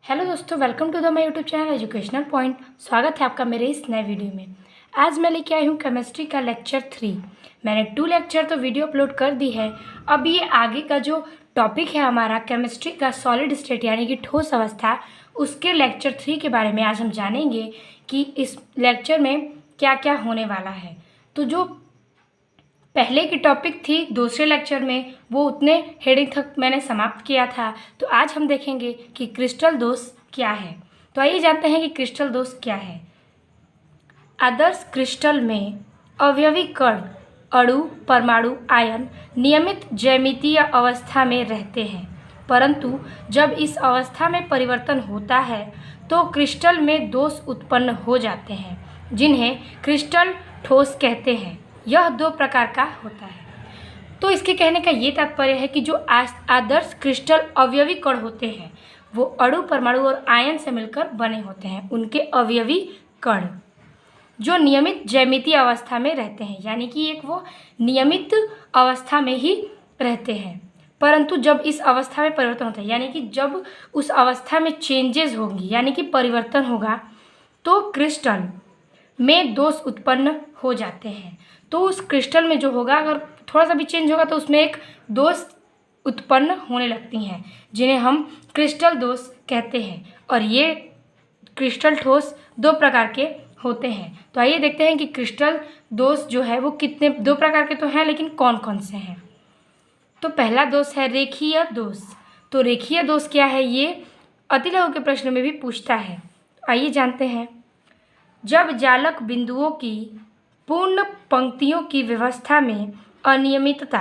Hello दोस्तों, welcome to the my YouTube channel educational point. स्वागत है आपका मेरे इस नए वीडियो में। आज मैं लेके आई हूँ केमिस्ट्री का लेक्चर 3। मैंने 2 लेक्चर तो वीडियो अपलोड कर दी है। अब ये आगे का जो टॉपिक है हमारा केमिस्ट्री का सॉलिड स्टेट यानी कि ठोस अवस्था, उसके लेक्चर 3 के बारे में आज हम जानेंगे कि इस लेक्चर में क्या क्या होने वाला है। तो जो पहले की टॉपिक थी दूसरे लेक्चर में, वो उतने हेडिंग तक मैंने समाप्त किया था। तो आज हम देखेंगे कि क्रिस्टल दोष क्या है। तो आइए जानते हैं कि क्रिस्टल दोष क्या है। आदर्श क्रिस्टल में अवयवी कण, अणु, परमाणु, आयन नियमित ज्यामितीय अवस्था में रहते हैं, परंतु जब इस अवस्था में परिवर्तन होता है तो क्रिस्टल में दोष उत्पन्न हो जाते हैं, जिन्हें क्रिस्टल ठोस कहते हैं। यह 2 प्रकार का होता है। तो इसके कहने का ये तात्पर्य है कि जो आदर्श क्रिस्टल अवयवी कण होते हैं वो अणु, परमाणु और आयन से मिलकर बने होते हैं। उनके अवयवी कण जो नियमित ज्यामितीय अवस्था में रहते हैं, यानी कि एक वो नियमित अवस्था में ही रहते हैं, परंतु जब इस अवस्था में परिवर्तन होता है, यानी कि जब उस अवस्था में चेंजेस होंगी यानी कि परिवर्तन होगा, तो क्रिस्टल में दोष उत्पन्न हो जाते हैं। तो उस क्रिस्टल में जो होगा, अगर थोड़ा सा भी चेंज होगा तो उसमें एक दोष उत्पन्न होने लगती हैं, जिन्हें हम क्रिस्टल दोष कहते हैं। और ये क्रिस्टल ठोस 2 प्रकार के होते हैं। तो आइए देखते हैं कि क्रिस्टल दोष जो है वो कितने 2 प्रकार के तो हैं, लेकिन कौन कौन से हैं। तो पहला दोष है रेखीय दोष। तो रेखीय दोष क्या है, ये अतिलघु के प्रश्न में भी पूछता है। आइए जानते हैं। जब जालक बिंदुओं की पूर्ण पंक्तियों की व्यवस्था में अनियमितता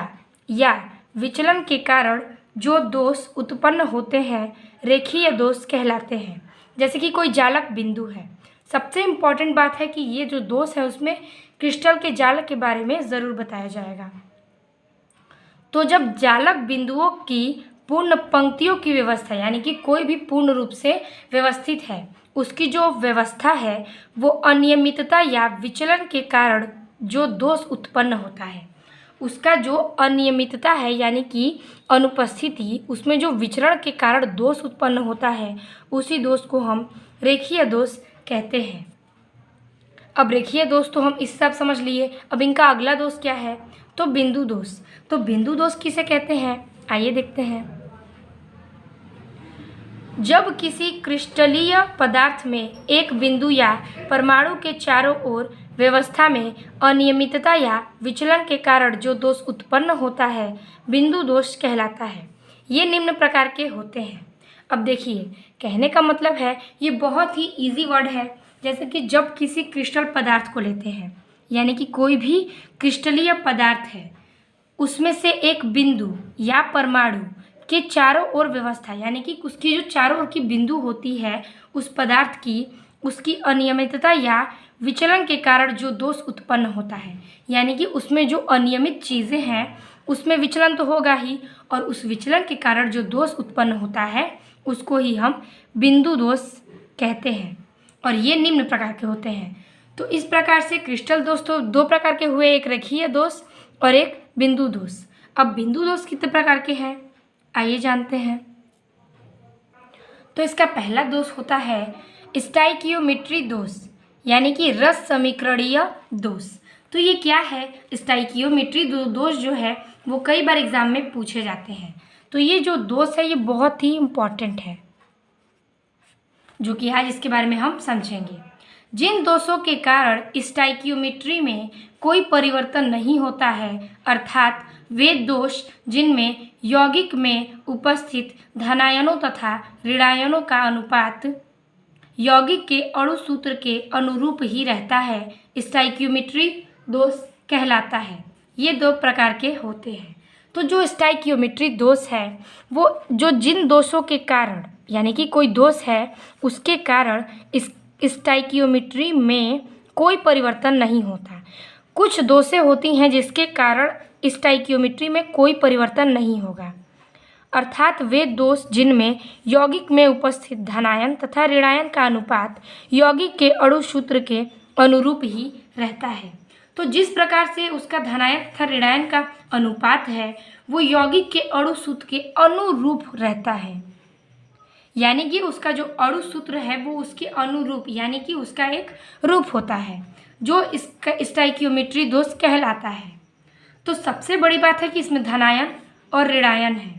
या विचलन के कारण जो दोष उत्पन्न होते हैं रेखीय दोष कहलाते हैं। जैसे कि कोई जालक बिंदु है, सबसे इम्पॉर्टेंट बात है कि ये जो दोष है उसमें क्रिस्टल के जालक के बारे में ज़रूर बताया जाएगा। तो जब जालक बिंदुओं की पूर्ण पंक्तियों की व्यवस्था, यानी कि कोई भी पूर्ण रूप से व्यवस्थित है, उसकी जो व्यवस्था है वो अनियमितता या विचलन के कारण जो दोष उत्पन्न होता है, उसका जो अनियमितता है यानी कि अनुपस्थिति, उसमें जो विचरण के कारण दोष उत्पन्न होता है, उसी दोष को हम रेखीय दोष कहते हैं। अब रेखीय दोष तो हम इस सब समझ लिए। अब इनका अगला दोष क्या है, तो बिंदु दोष। तो बिंदु दोष किसे कहते हैं, आइए देखते हैं। जब किसी क्रिस्टलीय पदार्थ में एक बिंदु या परमाणु के चारों ओर व्यवस्था में अनियमितता या विचलन के कारण जो दोष उत्पन्न होता है बिंदु दोष कहलाता है। ये निम्न प्रकार के होते हैं। अब देखिए, कहने का मतलब है, ये बहुत ही इजी वर्ड है। जैसे कि जब किसी क्रिस्टल पदार्थ को लेते हैं, यानी कि कोई भी क्रिस्टलीय पदार्थ है, उसमें से एक बिंदु या परमाणु के चारों ओर व्यवस्था, यानी कि उसकी जो चारों ओर की बिंदु होती है उस पदार्थ की, उसकी अनियमितता या विचलन के कारण जो दोष उत्पन्न होता है, यानी कि उसमें जो अनियमित चीज़ें हैं उसमें विचलन तो होगा ही, और उस विचलन के कारण जो दोष उत्पन्न होता है उसको ही हम बिंदु दोष कहते हैं। और ये निम्न प्रकार के होते हैं। तो इस प्रकार से क्रिस्टल दोष तो 2 प्रकार के हुए, एक रेखीय दोष और एक बिंदु दोष। अब बिंदु दोष कितने प्रकार के हैं, आइए जानते हैं। तो इसका पहला दोष होता है स्टाइकियोमेट्री दोष, यानी कि रस समीकरणीय दोष। तो ये क्या है, स्टाइकियोमेट्री दोष जो है वो कई बार एग्जाम में पूछे जाते हैं। तो ये जो दोष है ये बहुत ही इम्पॉर्टेंट है, जो कि आज इसके बारे में हम समझेंगे। जिन दोषों के कारण स्टाइकियोमेट्री में कोई परिवर्तन नहीं होता है, अर्थात वे दोष जिनमें यौगिक में उपस्थित धनायनों तथा ऋणायनों का अनुपात यौगिक के अणु सूत्र के अनुरूप ही रहता है, स्टाइकियोमेट्री दोष कहलाता है। ये 2 प्रकार के होते हैं। तो जो स्टाइकियोमेट्री दोष है वो जो जिन दोषों के कारण, यानी कि कोई दोष है उसके कारण इस स्टाइकियोमेट्री में कोई परिवर्तन नहीं होता। कुछ दोषें होती हैं जिसके कारण स्टाइकियोमेट्री में कोई परिवर्तन नहीं होगा, अर्थात वे दोष जिनमें यौगिक में उपस्थित धनायन तथा ऋणायन का अनुपात यौगिक के अणु सूत्र के अनुरूप ही रहता है। तो जिस प्रकार से उसका धनायन तथा ऋणायन का अनुपात है वो यौगिक के अणु सूत्र के अनुरूप रहता है, यानी कि उसका जो अणु सूत्र है वो उसके अनुरूप यानी कि उसका एक रूप होता है, जो इसका स्टाइकियोमेट्री दोष कहलाता है। तो सबसे बड़ी बात है कि इसमें धनायन और ऋणायन है,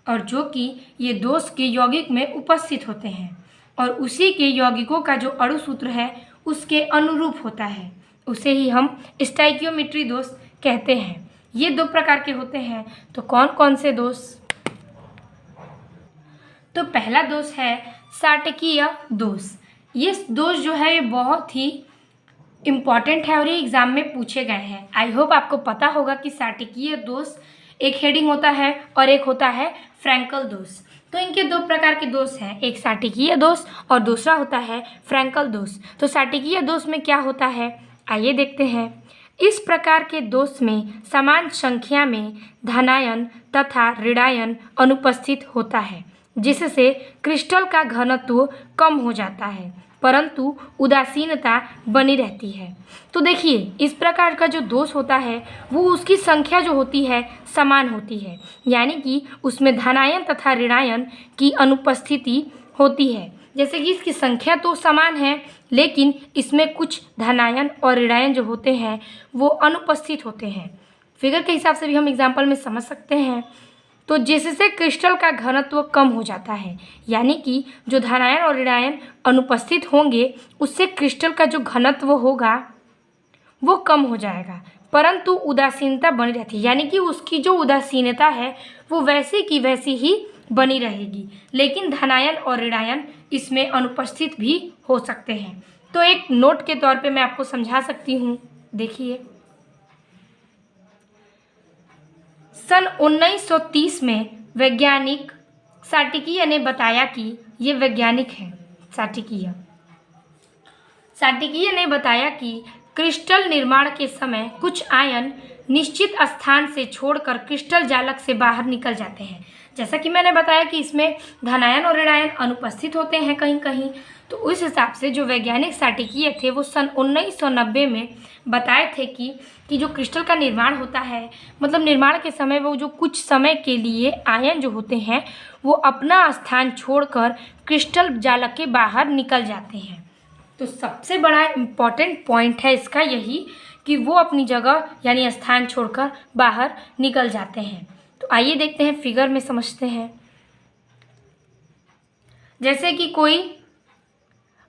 और जो कि ये दोष के यौगिक में उपस्थित होते हैं, और उसी के यौगिकों का जो अणु सूत्र है उसके अनुरूप होता है, उसे ही हम स्टाइकियोमेट्री दोष कहते हैं। ये दो प्रकार के होते हैं। तो कौन कौन से दोष? तो पहला दोष है साटकीय दोष। ये दोष जो है ये बहुत ही इम्पॉर्टेंट है और ये एग्जाम में पूछे गए हैं। आई होप आपको पता होगा कि साटकीय दोष एक हेडिंग होता है और एक होता है फ्रैंकल दोष। तो इनके दो प्रकार के दोष हैं, एक साटकीय दोष और दूसरा होता है फ्रैंकल दोष। तो साटकीय दोष में क्या होता है, आइए देखते हैं। इस प्रकार के दोष में समान संख्या में धनायन तथा ऋणायन अनुपस्थित होता है, जिससे क्रिस्टल का घनत्व कम हो जाता है परंतु उदासीनता बनी रहती है। तो देखिए, इस प्रकार का जो दोष होता है वो उसकी संख्या जो होती है समान होती है, यानी कि उसमें धनायन तथा ऋणायन की अनुपस्थिति होती है। जैसे कि इसकी संख्या तो समान है लेकिन इसमें कुछ धनायन और ऋणायन जो होते हैं वो अनुपस्थित होते हैं। फिगर के हिसाब से भी हम एग्जाम्पल में समझ सकते हैं। तो जिससे क्रिस्टल का घनत्व कम हो जाता है, यानी कि जो धनायन और ऋणायन अनुपस्थित होंगे उससे क्रिस्टल का जो घनत्व होगा वो कम हो जाएगा परंतु उदासीनता बनी रहती है, यानी कि उसकी जो उदासीनता है वो वैसी की वैसी ही बनी रहेगी, लेकिन धनायन और ऋणायन इसमें अनुपस्थित भी हो सकते हैं। तो एक नोट के तौर पे मैं आपको समझा सकती हूँ। देखिए, सन 1930 में वैज्ञानिक साटिकीय ने बताया कि ये वैज्ञानिक हैं साटिकीय ने बताया कि क्रिस्टल निर्माण के समय कुछ आयन निश्चित स्थान से छोड़कर क्रिस्टल जालक से बाहर निकल जाते हैं। जैसा कि मैंने बताया कि इसमें धनायन और ऋणायन अनुपस्थित होते हैं कहीं कहीं। तो उस हिसाब से जो वैज्ञानिक साटिकीय थे वो सन 1990 में बताए थे कि जो क्रिस्टल का निर्माण होता है, मतलब निर्माण के समय वो जो कुछ समय के लिए आयन जो होते हैं वो अपना स्थान छोड़कर क्रिस्टल जालक के बाहर निकल जाते हैं। तो सबसे बड़ा इम्पॉर्टेंट पॉइंट है इसका यही कि वो अपनी जगह यानी स्थान छोड़कर बाहर निकल जाते हैं। तो आइए देखते हैं, फिगर में समझते हैं। जैसे कि कोई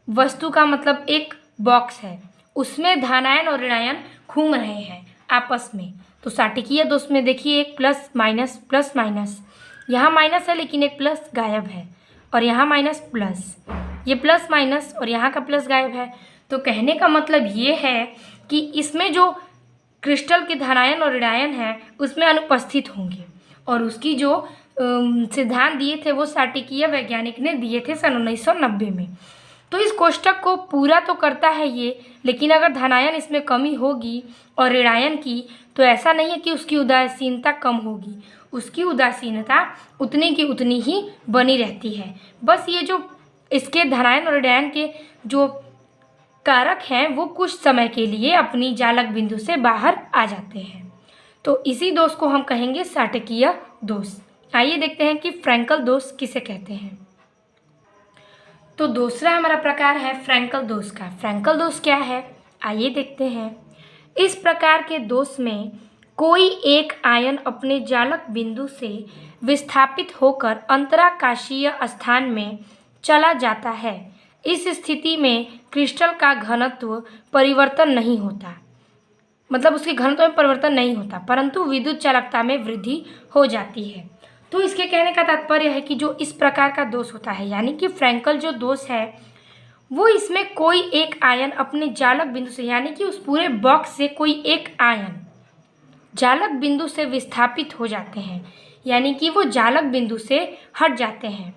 वस्तु का मतलब एक बॉक्स है, उसमें धनायन और ऋणायन घूम रहे हैं आपस में। तो साटिकीय दोष में देखिए एक प्लस माइनस, यहाँ माइनस है लेकिन एक प्लस गायब है, और यहाँ माइनस प्लस, ये प्लस माइनस और यहाँ का प्लस गायब है। तो कहने का मतलब ये है कि इसमें जो क्रिस्टल के धनायन और ऋणायन हैं उसमें अनुपस्थित होंगे, और उसकी जो सिद्धांत दिए थे वो साटिकीय वैज्ञानिक ने दिए थे सन 1990 में। तो इस कोष्टक को पूरा तो करता है ये, लेकिन अगर धनायन इसमें कमी होगी और ऋणायन की, तो ऐसा नहीं है कि उसकी उदासीनता कम होगी, उसकी उदासीनता उतनी की उतनी ही बनी रहती है। बस ये जो इसके धनायन और ऋणायन के जो कारक हैं वो कुछ समय के लिए अपनी जालक बिंदु से बाहर आ जाते हैं। तो इसी दोष को हम कहेंगे साटकीय दोष। आइए देखते हैं कि फ्रैंकल दोष किसे कहते हैं। तो दूसरा हमारा प्रकार है फ्रैंकल दोष का। फ्रैंकल दोष क्या है, आइए देखते हैं। इस प्रकार के दोष में कोई एक आयन अपने जालक बिंदु से विस्थापित होकर अंतराकाशीय स्थान में चला जाता है। इस स्थिति में क्रिस्टल का घनत्व परिवर्तन नहीं होता, मतलब उसके घनत्व में परिवर्तन नहीं होता, परंतु विद्युत चालकता में वृद्धि हो जाती है। तो इसके कहने का तात्पर्य है कि जो इस प्रकार का दोष होता है, यानी कि फ्रैंकल जो दोष है वो इसमें कोई एक आयन अपने जालक बिंदु से, यानी कि उस पूरे बॉक्स से कोई एक आयन जालक बिंदु से विस्थापित हो जाते हैं, यानी कि वो जालक बिंदु से हट जाते हैं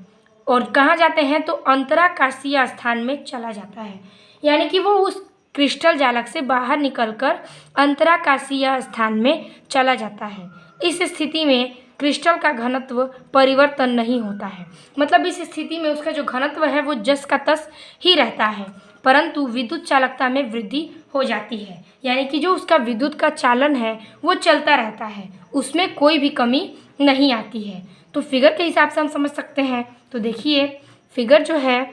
और कहाँ जाते हैं, तो अंतराकाशीय स्थान में चला जाता है, यानी कि वो उस क्रिस्टल जालक से बाहर निकलकर अंतराकाशीय स्थान में चला जाता है। इस स्थिति में क्रिस्टल का घनत्व परिवर्तन नहीं होता है, मतलब इस स्थिति में उसका जो घनत्व है वो जस का तस ही रहता है, परंतु विद्युत चालकता में वृद्धि हो जाती है, यानी कि जो उसका विद्युत का चालन है वो चलता रहता है, उसमें कोई भी कमी नहीं आती है। तो फिगर के हिसाब से हम समझ सकते हैं। तो देखिए, फिगर जो है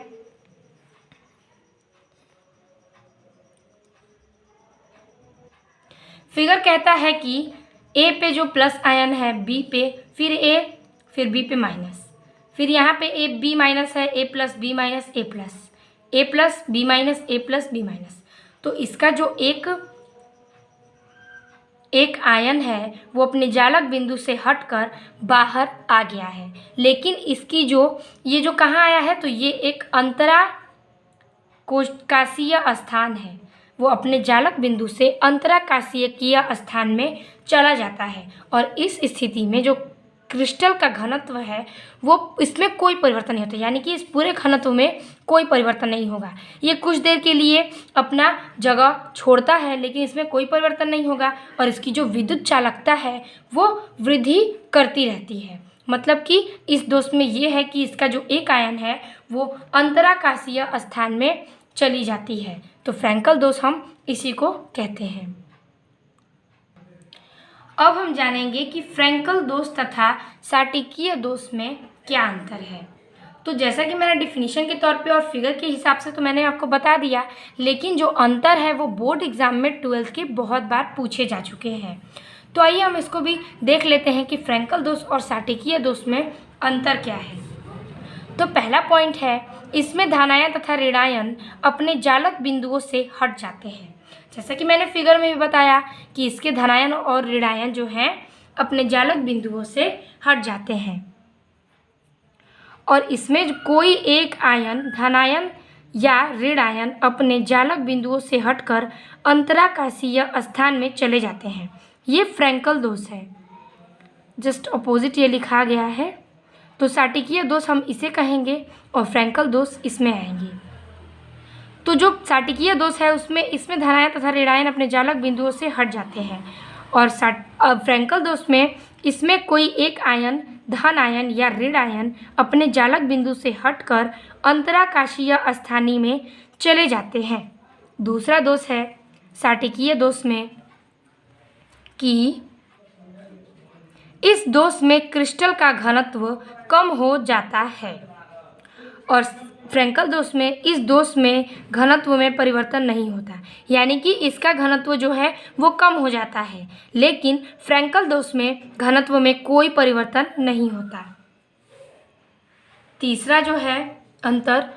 फिगर कहता है कि ए पे जो प्लस आयन है बी पे, फिर ए, फिर बी पे माइनस, फिर यहाँ पे ए बी माइनस है, ए प्लस बी माइनस ए प्लस, ए प्लस बी माइनस ए प्लस बी माइनस। तो इसका जो एक आयन है वो अपने जालक बिंदु से हटकर बाहर आ गया है, लेकिन इसकी ये जो कहाँ आया है, तो ये एक अंतरा काशीय स्थान है, वो अपने जालक बिंदु से अंतराकाशीय स्थान में चला जाता है। और इस स्थिति में जो क्रिस्टल का घनत्व है वो इसमें कोई परिवर्तन नहीं होता, यानी कि इस पूरे घनत्व में कोई परिवर्तन नहीं होगा। ये कुछ देर के लिए अपना जगह छोड़ता है, लेकिन इसमें कोई परिवर्तन नहीं होगा और इसकी जो विद्युत चालकता है वो वृद्धि करती रहती है। मतलब कि इस दोष में ये है कि इसका जो एक आयन है वो अंतराकाशीय स्थान में चली जाती है, तो फ्रैंकल दोष हम इसी को कहते हैं। अब हम जानेंगे कि फ्रैंकल दोष तथा साटिकीय दोष में क्या अंतर है। तो जैसा कि मैंने डिफिनीशन के तौर पे और फिगर के हिसाब से तो मैंने आपको बता दिया, लेकिन जो अंतर है वो बोर्ड एग्जाम में 12th के बहुत बार पूछे जा चुके हैं। तो आइए हम इसको भी देख लेते हैं कि फ्रैंकल दोष और साटिकीय दोष में अंतर क्या है। तो पहला पॉइंट है, इसमें धनायन तथा ऋणायन अपने जालक बिंदुओं से हट जाते हैं। जैसा कि मैंने फिगर में भी बताया कि इसके धनायन और ऋणायन जो हैं अपने जालक बिंदुओं से हट जाते हैं, और इसमें कोई एक आयन धनायन या ऋणायन अपने जालक बिंदुओं से हटकर अंतराकाशीय स्थान में चले जाते हैं। ये फ्रैंकल दोष है, जस्ट अपोजिट ये लिखा गया है। तो साटिकीय दोष हम इसे कहेंगे और फ्रैंकल दोष इसमें आएंगे। तो जो साटिकीय दोष है उसमें इसमें धनायन तथा ऋणायन अपने जालक बिंदुओं से हट जाते हैं, और फ्रैंकल दोष में इसमें कोई एक आयन धन आयन या ऋण आयन अपने जालक बिंदु से हटकर अंतराकाशीय स्थानी में चले जाते हैं। दूसरा दोष है साटिकीय दोष में कि इस दोष में क्रिस्टल का घनत्व कम हो जाता है, और फ्रैंकल दोष में इस दोष में घनत्व में परिवर्तन नहीं होता, यानी कि इसका घनत्व जो है वो कम हो जाता है, लेकिन फ्रैंकल दोष में घनत्व में कोई परिवर्तन नहीं होता। तीसरा जो है अंतर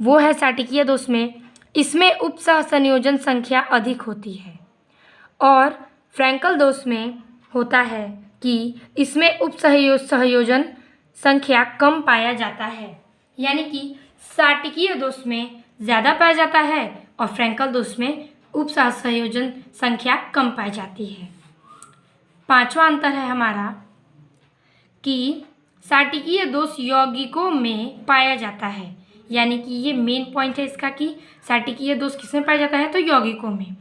वो है साटिकीय दोष में, इसमें उपसह संयोजन संख्या अधिक होती है, और फ्रैंकल दोष में होता है कि इसमें उपसहयोजन संख्या कम पाया जाता है, यानी कि साटिकीय दोष में ज़्यादा पाया जाता है और फ्रैंकल दोष में उपसहसंयोजन संख्या कम पाई जाती है। पांचवा अंतर है हमारा कि साटिकीय दोष यौगिकों में पाया जाता है, यानी कि ये मेन पॉइंट है इसका कि साटिकीय दोष किसमें पाया जाता है, तो यौगिकों में,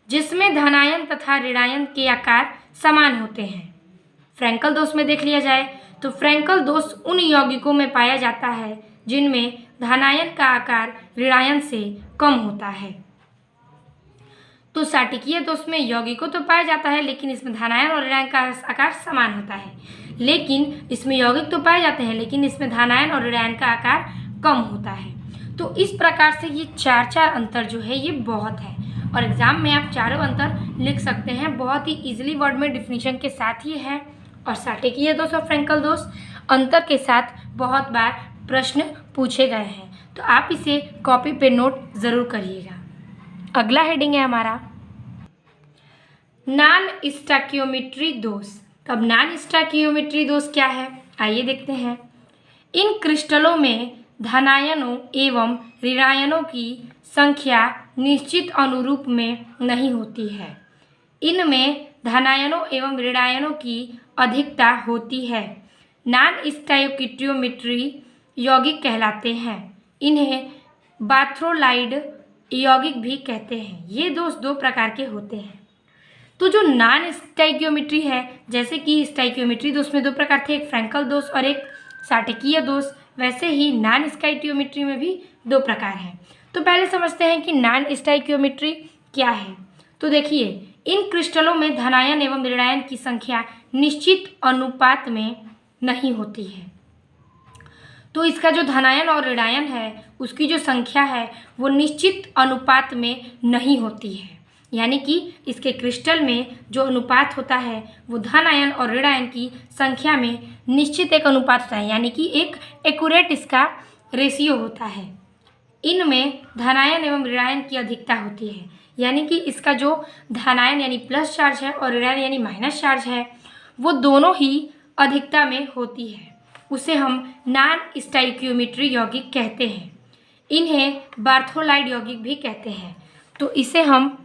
जिसमें धनायन तथा ऋणायन के आकार समान होते हैं। फ्रैंकल दोष में देख लिया जाए तो फ्रैंकल दोष उन यौगिकों में पाया जाता है जिनमें धनायन का आकार ऋणायन से कम होता है। तो साटिकीय दोष में यौगिकों तो पाया जाता है, लेकिन इसमें धनायन और ऋणायन का आकार समान होता है, लेकिन इसमें यौगिक तो पाए जाते हैं, लेकिन इसमें धनायन और ऋणायन का आकार कम होता है। तो इस प्रकार से ये चार अंतर जो है ये बहुत है, और एग्जाम में आप चारों अंतर लिख सकते हैं, बहुत ही इजीली वर्ड में डिफिनीशन के साथ ही है। और साटिकीय दोष और फ्रैंकल दोष अंतर के साथ बहुत बार प्रश्न पूछे गए हैं, तो आप इसे कॉपी पे नोट ज़रूर करिएगा। अगला हेडिंग है हमारा नॉन स्टोइकियोमेट्री दोष। अब नॉन स्टोइकियोमेट्री दोष क्या है, आइए देखते हैं। इन क्रिस्टलों में धनायनों एवं ऋणायनों की संख्या निश्चित अनुरूप में नहीं होती है। इनमें धनायनों एवं ऋणायनों की अधिकता होती है। नॉन स्टोइकियोमेट्री यौगिक कहलाते हैं। इन्हें बाथ्रोलाइड यौगिक भी कहते हैं। ये दोष दो प्रकार के होते हैं। तो जो नॉन स्टोइकियोमेट्री है, जैसे कि स्टोइकियोमेट्री दोष में दो प्रकार थे, एक फ्रैंकल दोष और एक साटिकीय दोष, वैसे ही नॉन स्टोइकियोमेट्री में भी दो प्रकार हैं। तो पहले समझते हैं कि नॉन स्टोइकियोमेट्री क्या है। तो देखिए, इन क्रिस्टलों में धनायन एवं ऋणायन की संख्या निश्चित अनुपात में नहीं होती है। तो इसका जो धनायन और ऋणायन है उसकी जो संख्या है वो निश्चित अनुपात में नहीं होती है। यानी कि इसके क्रिस्टल में जो अनुपात होता है वो धन आयन और ऋण आयन की संख्या में निश्चित एक अनुपात होता है, यानी कि एक एक्यूरेट इसका रेशियो होता है। इनमें धनायन एवं ऋणायन की अधिकता होती है, यानी कि इसका जो धनायन यानी प्लस चार्ज है और ऋणायन यानी माइनस चार्ज है वो दोनों ही अधिकता में होती है। उसे हम नॉन स्टोइकियोमेट्री यौगिक कहते हैं। इन्हें बार्थोलाइड यौगिक भी कहते हैं। तो इसे हम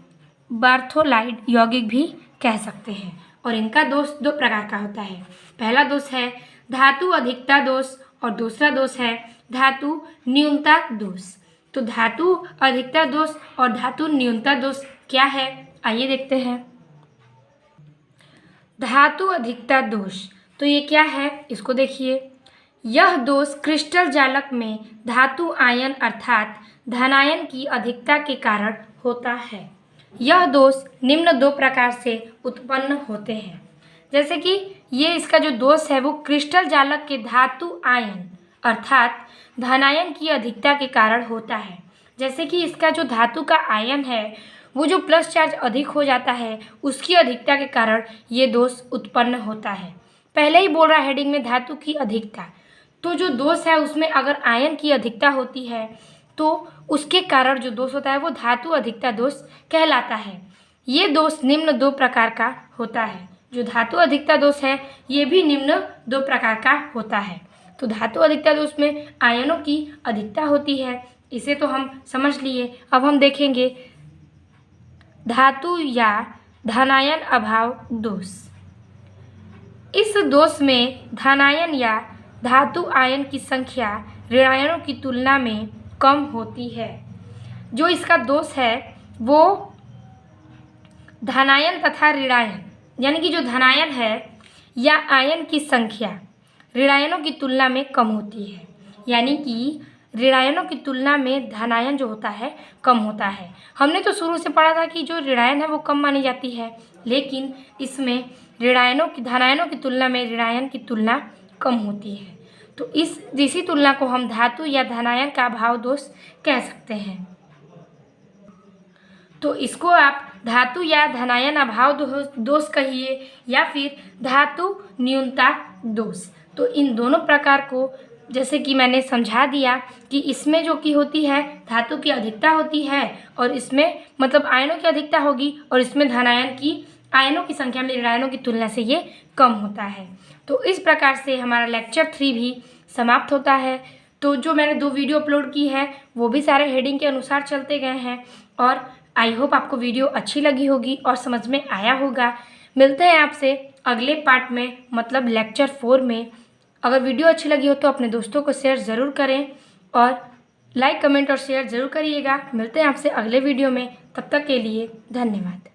बार्थोलाइड यौगिक भी कह सकते हैं। और इनका दोष दो प्रकार का होता है। पहला दोष है धातु अधिकता दोष और दूसरा दोष है धातु न्यूनता दोष। तो धातु अधिकता दोष और धातु न्यूनता दोष क्या है, आइए देखते हैं। धातु अधिकता दोष, तो ये क्या है, इसको देखिए। यह दोष क्रिस्टल जालक में धातु आयन अर्थात धनायन की अधिकता के कारण होता है। यह दोष निम्न दो प्रकार से उत्पन्न होते हैं। जैसे कि ये इसका जो दोष है वो क्रिस्टल जालक के धातु आयन अर्थात धनायन की अधिकता के कारण होता है। जैसे कि इसका जो धातु का आयन है वो जो प्लस चार्ज अधिक हो जाता है उसकी अधिकता के कारण ये दोष उत्पन्न होता है। पहले ही बोल रहा है हेडिंग में धातु की अधिकता, तो जो दोष है उसमें अगर आयन की अधिकता होती है तो उसके कारण जो दोष होता है वो धातु अधिकता दोष कहलाता है। ये दोष निम्न दो प्रकार का होता है। जो धातु अधिकता दोष है ये भी निम्न दो प्रकार का होता है। तो धातु अधिकता दोष में आयनों की अधिकता होती है, इसे तो हम समझ लिए। अब हम देखेंगे धातु या धनायन अभाव दोष। इस दोष में धनायन या धातु आयन की संख्या ऋणायनों की तुलना में कम होती है। जो इसका दोष है वो धनायन तथा ऋणायन, यानी कि जो धनायन है या आयन की संख्या ऋणायनों की तुलना में कम होती है। यानी कि ऋणायनों की तुलना में धनायन जो होता है कम होता है। हमने तो शुरू से पढ़ा था कि जो ऋणायन है वो कम मानी जाती है, लेकिन इसमें धनायनों की तुलना में ऋणायन की तुलना कम होती है। तो इसी तुलना को हम धातु या धनायन का अभाव दोष कह सकते हैं। तो इसको आप धातु या धनायन अभाव दोष कहिए या फिर धातु न्यूनता दोष। तो इन दोनों प्रकार को जैसे कि मैंने समझा दिया कि इसमें जो की होती है धातु की अधिकता होती है और इसमें मतलब आयनों की अधिकता होगी और इसमें धनायन की आयनों की संख्या में ऋणायनों की तुलना से ये कम होता है। तो इस प्रकार से हमारा लेक्चर 3 भी समाप्त होता है। तो जो मैंने 2 वीडियो अपलोड की है वो भी सारे हेडिंग के अनुसार चलते गए हैं और आई होप आपको वीडियो अच्छी लगी होगी और समझ में आया होगा। मिलते हैं आपसे अगले पार्ट में, मतलब लेक्चर 4 में। अगर वीडियो अच्छी लगी हो तो अपने दोस्तों को शेयर ज़रूर करें और लाइक कमेंट और शेयर ज़रूर करिएगा। मिलते हैं आपसे अगले वीडियो में, तब तक के लिए धन्यवाद।